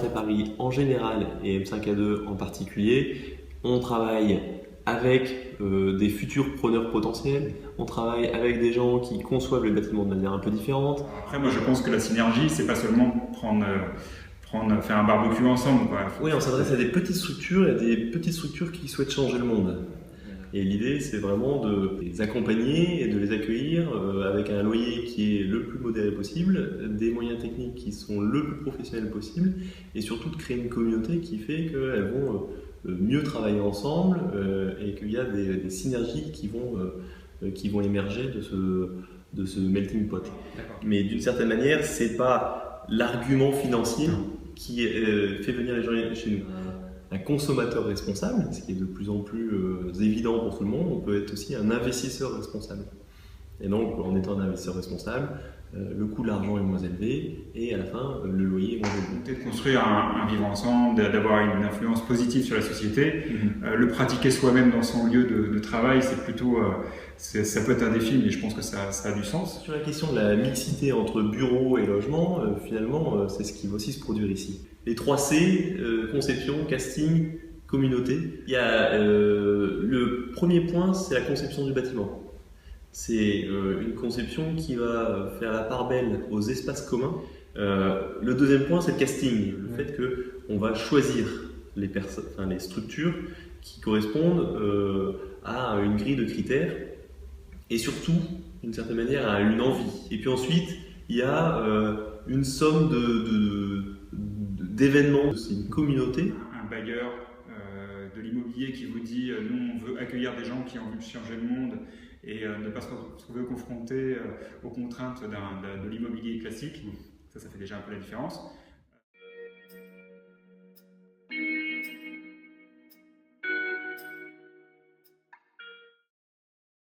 Après Paris en général et M5A2 en particulier, on travaille avec des futurs preneurs potentiels, on travaille avec des gens qui conçoivent le bâtiment de manière un peu différente. Après, moi je pense que la synergie, c'est pas seulement faire un barbecue ensemble, quoi. Oui, on s'adresse à des petites structures et à des petites structures qui souhaitent changer le monde. Et l'idée, c'est vraiment de les accompagner et de les accueillir avec un loyer qui est le plus modéré possible, des moyens techniques qui sont le plus professionnels possible, et surtout de créer une communauté qui fait qu'elles vont mieux travailler ensemble et qu'il y a des synergies qui vont émerger de ce melting pot. Mais d'une certaine manière, c'est pas l'argument financier qui fait venir les gens chez nous. Un consommateur responsable, ce qui est de plus en plus évident pour tout le monde, on peut être aussi un investisseur responsable. Et donc, en étant un investisseur responsable, le coût de l'argent est moins élevé et à la fin, le loyer est moins élevé. Peut-être construire un vivre ensemble, d'avoir une influence positive sur la société. Le pratiquer soi-même dans son lieu de travail, c'est plutôt, ça peut être un défi, mais je pense que ça a du sens. Sur la question de la mixité entre bureau et logement, finalement, c'est ce qui va aussi se produire ici. Les 3 C, conception, casting, communauté. Il y a le premier point, c'est la conception du bâtiment. C'est une conception qui va faire la part belle aux espaces communs. Le deuxième point, c'est le casting, le fait qu'on va choisir les structures qui correspondent à une grille de critères et surtout, d'une certaine manière, à une envie. Et puis ensuite, il y a une somme d'événements, c'est une communauté. Un bailleur de l'immobilier qui vous dit nous on veut accueillir des gens qui ont envie de changer le monde et ne pas se retrouver confrontés aux contraintes de l'immobilier classique. Ça fait déjà un peu la différence.